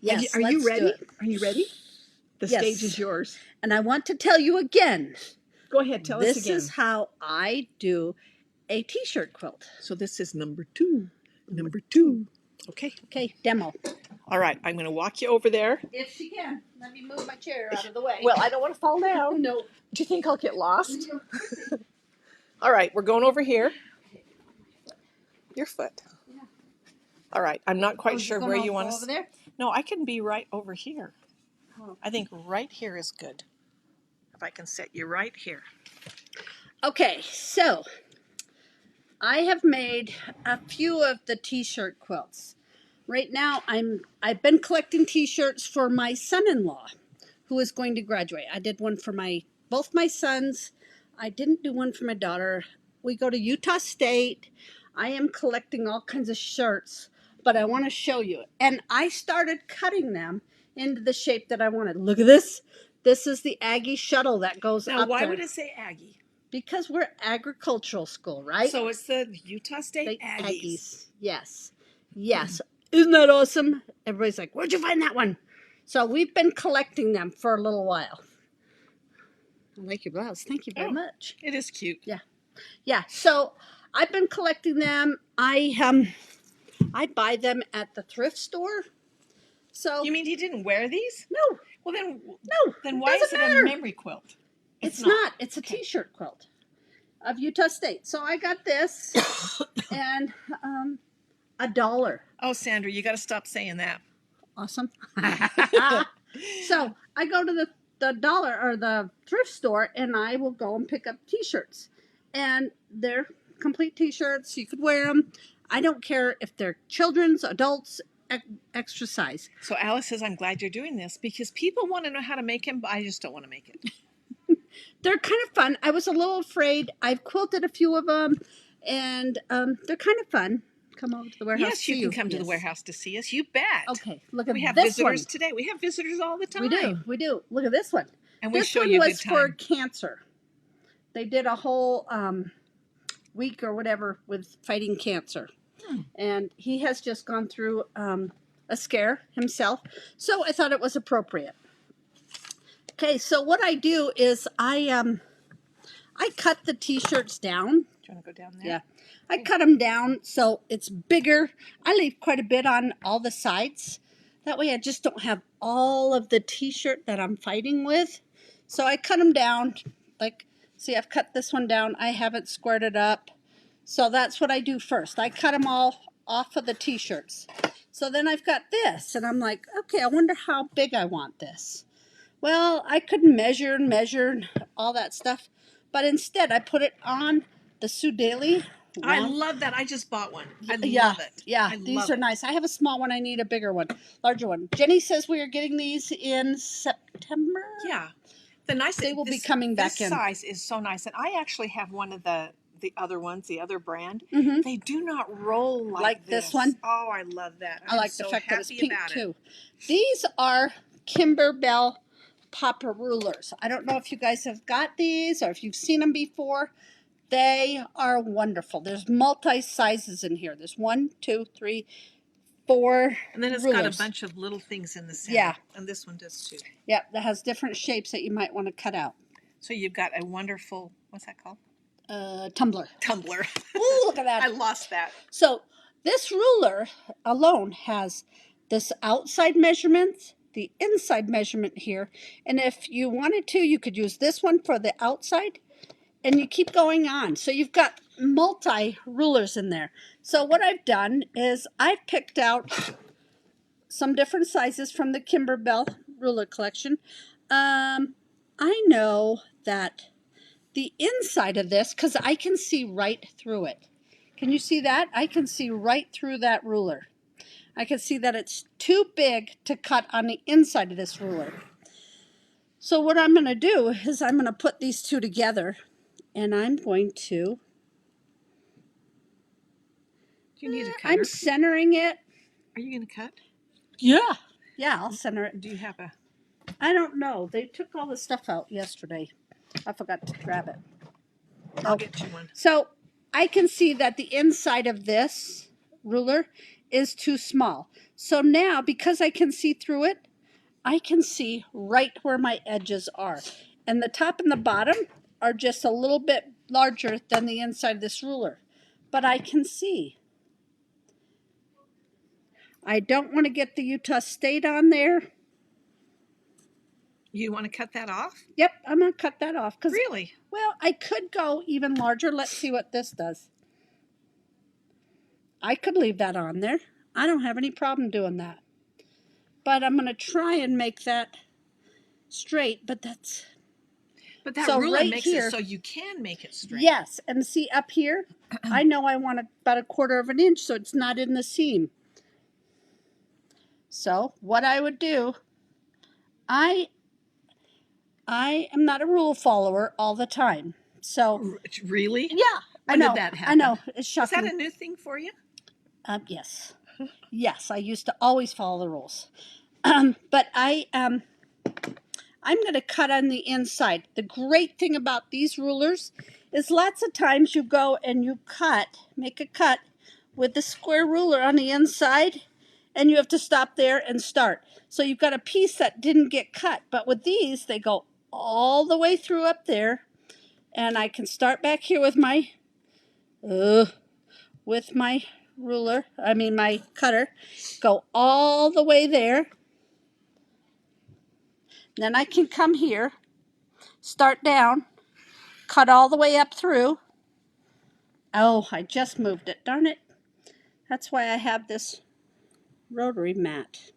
Yes, are you let's ready? do it. Are you ready? The Yes. stage is yours. And I want to tell you again. Go ahead, tell us This again. is how I do a t-shirt quilt. So this is number 2. Number 2. Okay. Okay, demo. All right, I'm going to walk you over there. If she can. Let me move my chair out of the way. Well, I don't want to fall down. No. Do you think I'll get lost? All right, we're going over here. Your foot. Yeah. All right, I'm not quite sure where you want to over to. there. No, I can be right over here. Oh. I think right here is good. If I can set you right here. Okay, so I have made a few of the t-shirt quilts. Right now I've been collecting t-shirts for my son-in-law who is going to graduate. I did one for both my sons. I didn't do one for my daughter. We go to Utah State. I am collecting all kinds of shirts, but I want to show you. And I started cutting them into the shape that I wanted. Look at this. This is the Aggie shuttle that goes Now, up why there. would it say Aggie? Because we're agricultural school, right? So it's the Utah State Aggies. Aggies. Yes. Yes. Isn't that awesome? Everybody's like, where'd you find that one? So we've been collecting them for a little while. I like your blouse. Thank you very much. It is cute. Yeah. Yeah. So I've been collecting them. I buy them at the thrift store. So You mean he didn't wear these? no. Well, then No. Then why is doesn't it matter. a memory quilt? It's not. It's a Okay. t-shirt quilt of Utah State. So I got this and $1. Oh, Sandra, you got to stop saying that. Awesome. So I go to the dollar or the thrift store and I will go and pick up t-shirts. And they're complete t-shirts. You could wear them. I don't care if they're children's, adults, extra size. So Alice says, I'm glad you're doing this because people want to know how to make them, but I just don't want to make it. They're kind of fun. I was a little afraid. I've quilted a few of them and they're kind of fun. Come over to the warehouse. Yes, you can come to the warehouse to see us. You bet. Okay, look at We have this visitors one. today. We have visitors all the time. We do. Look at this one. And we this show one you a was good for time. cancer. They did a whole week or whatever with fighting cancer. And he has just gone through a scare himself. So I thought it was appropriate. Okay, so what I do is I cut the t-shirts down. Do you want to go down there? Yeah. I cut them down so it's bigger. I leave quite a bit on all the sides. That way I just don't have all of the t-shirt that I'm fighting with. So I cut them down. Like, see, I've cut this one down. I haven't squared it up. So that's what I do first. I cut them all off of the t-shirts. So then I've got this. And I'm like, okay, I wonder how big I want this. Well, I could measure and all that stuff. But instead, I put it on the Sue Daly. I love that. I just bought one. I love it. Yeah, these are nice. I have a small one. I need a bigger one, larger one. Jenny says we are getting these in September. Yeah. The nice They will be coming back in. This size is so nice. And I actually have one of the other ones, the other brand. Mm-hmm. They do not roll like this one. Oh, I love that. I like the fact that it's pink too. These are Kimberbell popper rulers. I don't know if you guys have got these or if you've seen them before. They are wonderful. There's multi-sizes in here. There's 1, 2, 3, 4 And then it's rulers. got a bunch of little things in the center. Yeah. And this one does too. Yeah, that has different shapes that you might want to cut out. So you've got a wonderful, what's that called? Tumbler. Tumbler. Ooh, look at that. I lost that. So this ruler alone has this outside measurement, the inside measurement here. And if you wanted to, you could use this one for the outside. And you keep going on. So you've got multi-rulers in there. So what I've done is I've picked out some different sizes from the Kimberbell ruler collection. I know that the inside of this, because I can see right through it. Can you see that? I can see right through that ruler. I can see that it's too big to cut on the inside of this ruler. So what I'm going to do is I'm going to put these two together. And I'm going to... Do you need a cutter? I'm centering it. Are you going to cut? Yeah. Yeah, I'll center it. Do you have a... I don't know. They took all the stuff out yesterday. I forgot to grab it. I'll get you one. So I can see that the inside of this ruler is too small. So now, because I can see through it, I can see right where my edges are. And the top and the bottom are just a little bit larger than the inside of this ruler. But I can see. I don't want to get the Utah State on there. You want to cut that off? Yep, I'm going to cut that off. Really? Well, I could go even larger. Let's see what this does. I could leave that on there. I don't have any problem doing that. But I'm going to try and make that straight, but that's... But that So ruler right makes here, it so you can make it straight. yes, and see up here, I know I want about 1/4 of an inch so it's not in the seam. So what I would do, I am not a rule follower all the time. So Really? yeah, When I know. did that happen? I know. It's shocking. Is that a new thing for you? Yes. Yes, I used to always follow the rules. But I'm going to cut on the inside. The great thing about these rulers is lots of times you go and you make a cut with the square ruler on the inside, and you have to stop there and start. So you've got a piece that didn't get cut. But with these, they go all the way through up there, and I can start back here with my ruler, my cutter, go all the way there. Then I can come here, start down, cut all the way up through. Oh, I just moved it, darn it. That's why I have this rotary mat.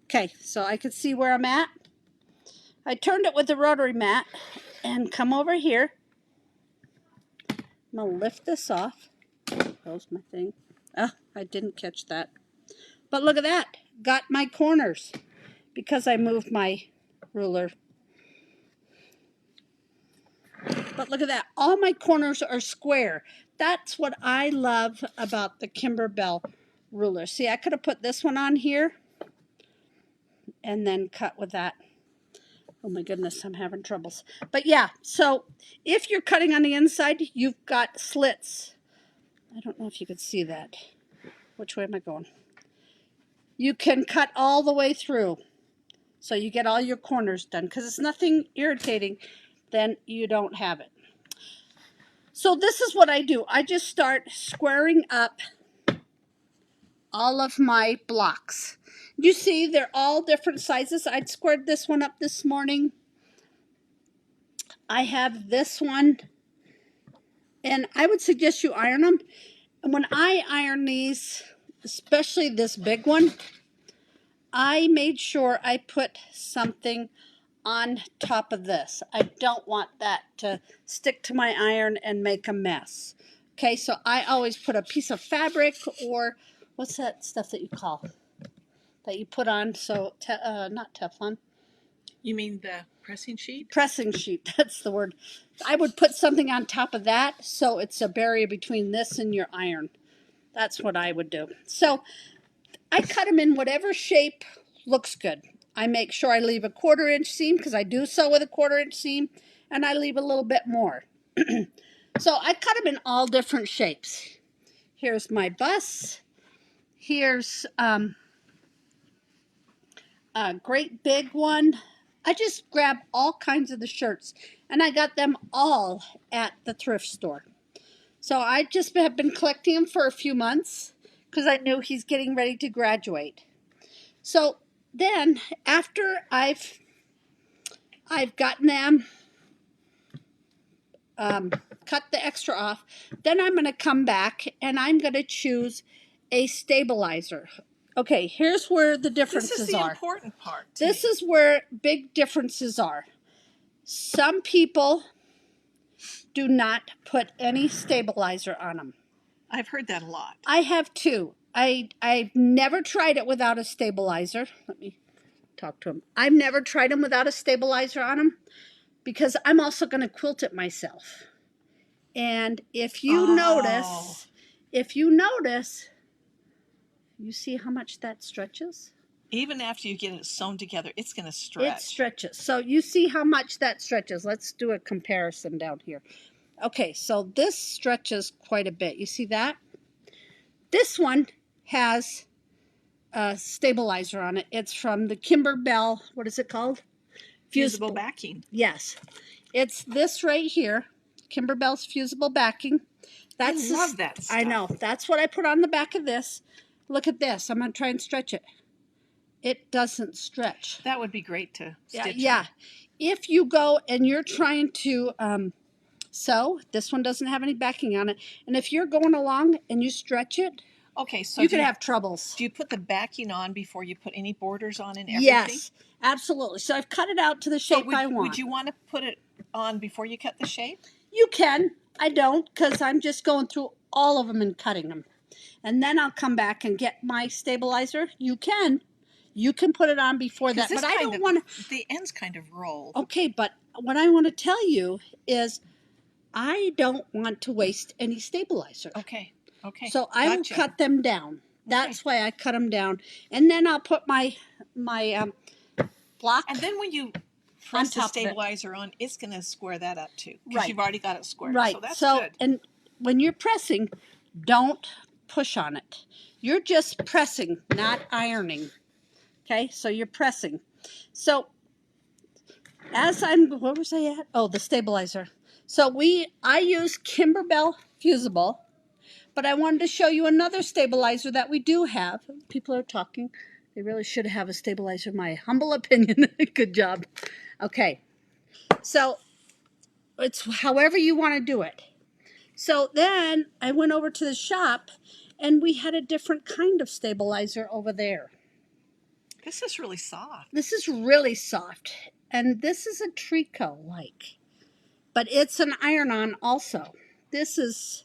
Okay, so I can see where I'm at. I turned it with the rotary mat and come over here. I'm gonna lift this off. Close my thing. Oh, I didn't catch that. But look at that, got my corners because I moved my ruler. But look at that, all my corners are square. That's what I love about the Kimberbell ruler. See, I could have put this one on here and then cut with that. Oh my goodness, I'm having troubles. But yeah, so if you're cutting on the inside, you've got slits. I don't know if you could see that. Which way am I going? You can cut all the way through. So you get all your corners done because it's nothing irritating then you don't have it. So this is what I do. I just start squaring up all of my blocks. You see, they're all different sizes. I squared this one up this morning. I have this one, and I would suggest you iron them. And when I iron these, especially this big one, I made sure I put something on top of this. I don't want that to stick to my iron and make a mess. Okay, so I always put a piece of fabric, or what's that stuff that you call that you put on? So not Teflon. You mean the pressing sheet? Pressing sheet, that's the word. I would put something on top of that so it's a barrier between this and your iron. That's what I would do. So I cut them in whatever shape looks good. I make sure I leave a 1/4 inch seam because I do sew with a 1/4 inch seam, and I leave a little bit more. So I cut them in all different shapes. Here's my bus. Here's a great big one. I just grab all kinds of the shirts, and I got them all at the thrift store. So I just have been collecting them for a few months because I knew he's getting ready to graduate. So then after I've gotten them, cut the extra off, then I'm going to come back and I'm going to choose a stabilizer. Okay, here's where the differences are. This is the important part. This is where big differences are. Some people do not put any stabilizer on them. I've heard that a lot. I have too. I've never tried it without a stabilizer. Let me talk to him. I've never tried them without a stabilizer on them because I'm also going to quilt it myself. And if you notice, you see how much that stretches? Even after you get it sewn together, it's going to stretch. It stretches. So you see how much that stretches. Let's do a comparison down here. Okay, so this stretches quite a bit. You see that? This one has a stabilizer on it. It's from the Kimberbell, what is it called? Fusible backing. Yes. It's this right here, Kimberbell's fusible backing. I love that stuff. I know. That's what I put on the back of this. Look at this. I'm going to try and stretch it. It doesn't stretch. That would be great to stitch. Yeah. If you go and you're trying to sew, this one doesn't have any backing on it. And if you're going along and you stretch it, okay, so you could have troubles. Do you put the backing on before you put any borders on and everything? Yes, absolutely. So I've cut it out to the shape I want. Would you want to put it on before you cut the shape? You can. I don't, because I'm just going through all of them and cutting them. And then I'll come back and get my stabilizer. You can. You can put it on before that. But I don't want to. The ends kind of roll. Okay, but what I want to tell you is I don't want to waste any stabilizer. Okay. Okay. So I will cut them down. That's why I cut them down. And then I'll put my block. And then when you press the stabilizer on, it's going to square that up too. Because you've already got it squared. Right. So that's good. And when you're pressing, don't push on it. You're just pressing, not ironing. Okay, so you're pressing. So where was I at? Oh, the stabilizer. So I use Kimberbell Fusible, but I wanted to show you another stabilizer that we do have. People are talking. They really should have a stabilizer, my humble opinion. Good job. Okay, so it's however you want to do it. So then I went over to the shop, and we had a different kind of stabilizer over there. This is really soft. This is really soft. And this is a Tricot-like. But it's an iron-on also. This is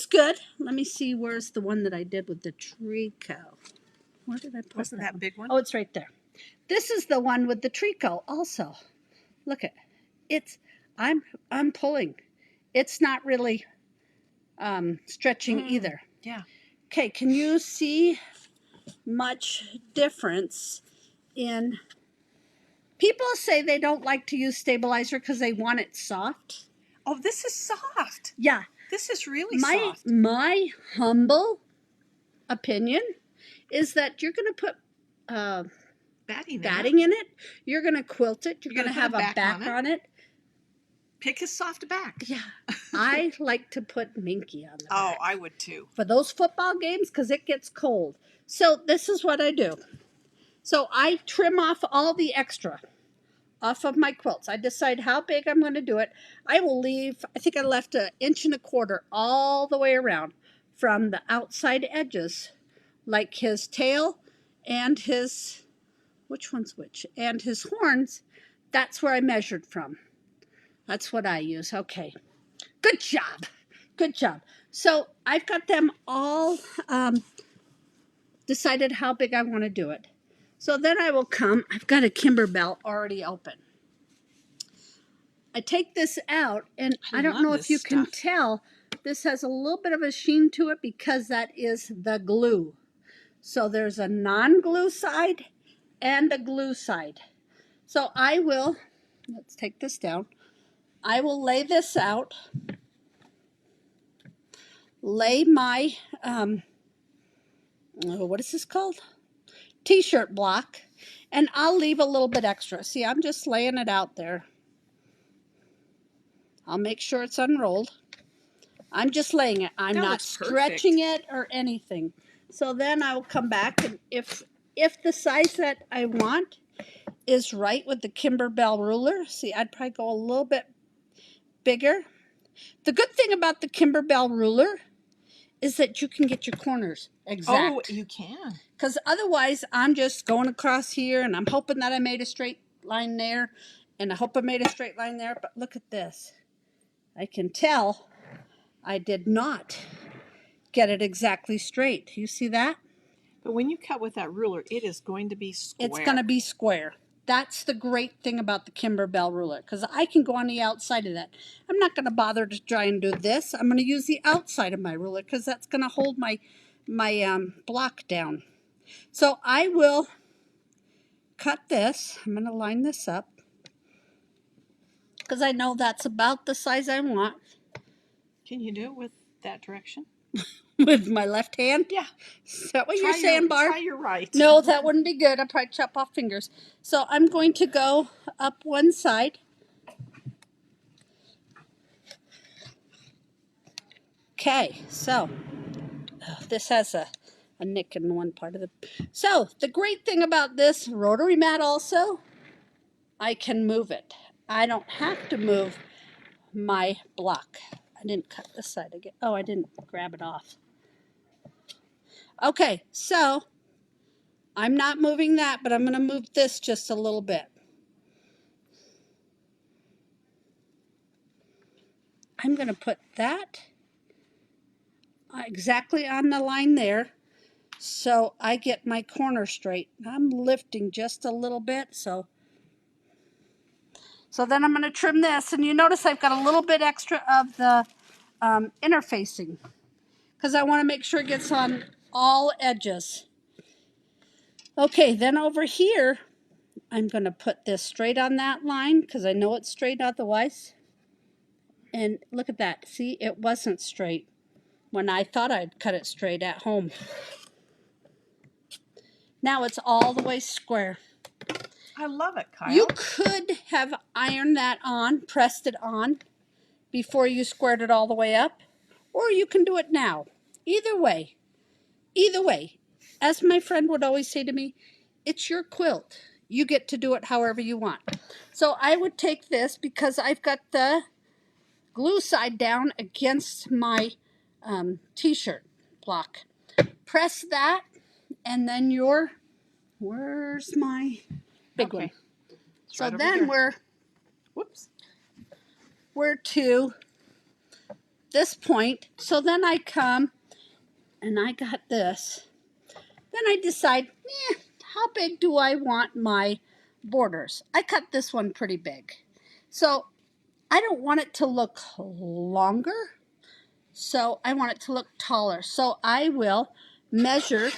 good. Let me see, where's the one that I did with the Tricot? Where did I put Wasn't that big one? Oh, it's right there. This is the one with the Tricot also. Look at it's. I'm pulling. It's not really stretching either. Yeah. Okay, can you see much difference in... People say they don't like to use stabilizer because they want it soft. Oh, this is soft. Yeah. This is really soft. My humble opinion is that you're going to put batting in it. You're going to quilt it. You're going to have a back on it. Pick a soft back. Yeah. I like to put minky on the back. Oh, I would too. For those football games, because it gets cold. So this is what I do. So I trim off all the extra off of my quilts. I decide how big I'm going to do it. I will leave, I think I left 1.25 inches all the way around from the outside edges, like his tail and his, which one's which? And his horns. That's where I measured from. That's what I use. Okay. Good job. Good job. So I've got them all decided how big I want to do it. So then I will come, I've got a Kimberbell already open. I take this out, and I don't know if you can tell, this has a little bit of a sheen to it because that is the glue. So there's a non-glue side and a glue side. So I will, let's take this down. I will lay this out, lay my, what is this called? T-shirt block, and I'll leave a little bit extra. See, I'm just laying it out there. I'll make sure it's unrolled. I'm just laying it. I'm not stretching it or anything. So then I'll come back, and if the size that I want is right with the Kimberbell ruler, see, I'd probably go a little bit bigger. The good thing about the Kimberbell ruler is that you can get your corners exact. Oh, you can. Because otherwise, I'm just going across here, and I'm hoping that I made a straight line there, and I hope I made a straight line there. But look at this. I can tell I did not get it exactly straight. You see that? But when you cut with that ruler, it is going to be square. It's going to be square. That's the great thing about the Kimberbell ruler, because I can go on the outside of that. I'm not going to bother to try and do this. I'm going to use the outside of my ruler because that's going to hold my block down. So I will cut this. I'm going to line this up because I know that's about the size I want. Can you do it with that direction? with my left hand. Yeah. Is that what you're saying, Barb? Try your right. No, that wouldn't be good. I'd probably chop off fingers. So I'm going to go up one side. Okay, so this has a nick in one part of the... So the great thing about this rotary mat also, I can move it. I don't have to move my block. I didn't cut this side again. Oh, I didn't grab it off. Okay, so I'm not moving that, but I'm going to move this just a little bit. I'm going to put that exactly on the line there so I get my corner straight. I'm lifting just a little bit, so then I'm going to trim this, and you notice I've got a little bit extra of the interfacing because I want to make sure it gets on all edges. Okay, then over here I'm going to put this straight on that line because I know it's straight otherwise. And look at that. See, it wasn't straight when I thought I'd cut it straight at home. Now it's all the way square. I love it, Kyle. You could have ironed that on, pressed it on before you squared it all the way up, or you can do it now. Either way, as my friend would always say to me, it's your quilt. You get to do it however you want. So I would take this because I've got the glue side down against my t-shirt block. Press that, and then where's my big one? So right then we're to this point. So then I come and I got this. Then I decide, how big do I want my borders? I cut this one pretty big. So I don't want it to look longer. So I want it to look taller. So I will measure.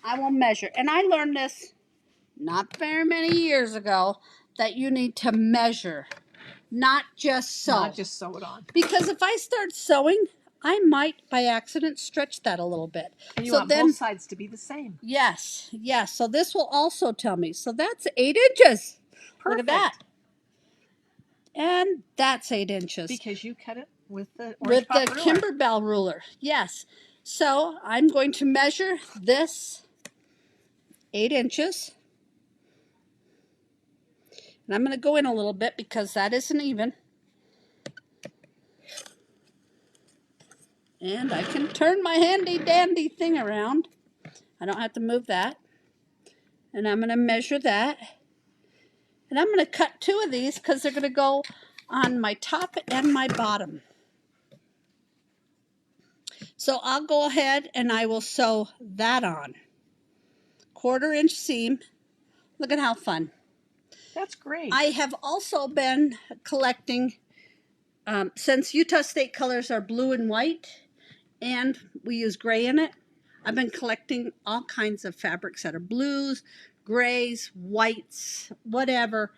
I will measure. And I learned this not very many years ago, that you need to measure, not just sew. Not just sew it on. Because if I start sewing, I might by accident stretch that a little bit. And you so want then, both sides to be the same. Yes. So this will also tell me. So that's 8 inches. Perfect. Look at that. And that's 8 inches. Because you cut it with the ruler. Kimberbell ruler. Yes. So I'm going to measure this 8 inches. And I'm going to go in a little bit because that isn't even. And I can turn my handy dandy thing around. I don't have to move that. And I'm going to measure that. And I'm going to cut 2 of these because they're going to go on my top and my bottom. So I'll go ahead and I will sew that on. 1/4 inch seam. Look at how fun. That's great. I have also been collecting, since Utah State colors are blue and white, and we use gray in it, I've been collecting all kinds of fabrics that are blues, grays, whites, whatever.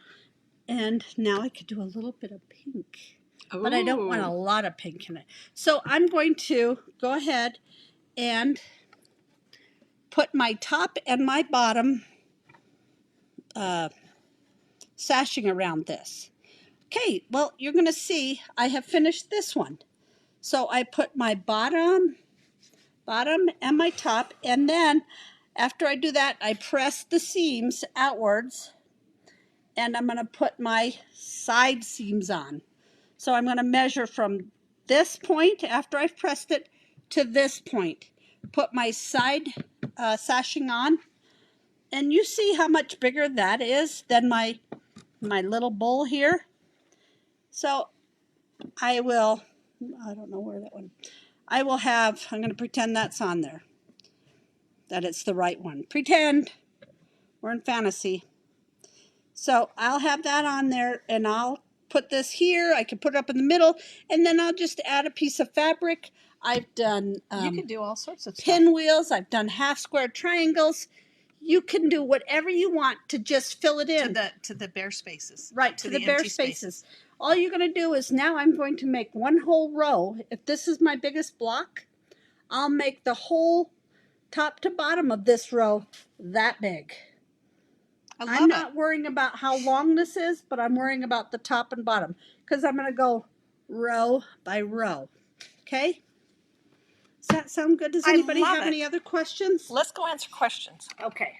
And now I could do a little bit of pink. Ooh. But I don't want a lot of pink in it. So I'm going to go ahead and put my top and my bottom sashing around this. Okay, well, you're going to see I have finished this one. So I put my bottom and my top, and then after I do that, I press the seams outwards, and I'm going to put my side seams on. So I'm going to measure from this point after I've pressed it to this point. Put my side sashing on, and you see how much bigger that is than my little bowl here. So I don't know where that one. I'm going to pretend that's on there, that it's the right one. Pretend. We're in fantasy. So I'll have that on there, and I'll put this here. I can put it up in the middle, and then I'll just add a piece of fabric. I've done you can do all sorts of pinwheels. I've done half square triangles. You can do whatever you want to just fill it in. To the bare spaces. Right, to the bare spaces. All you're going to do is now I'm going to make one whole row. If this is my biggest block, I'll make the whole top to bottom of this row that big. I'm not worrying about how long this is, but I'm worrying about the top and bottom because I'm going to go row by row. Okay? Does that sound good? Does anybody have any other questions? Let's go answer questions. Okay.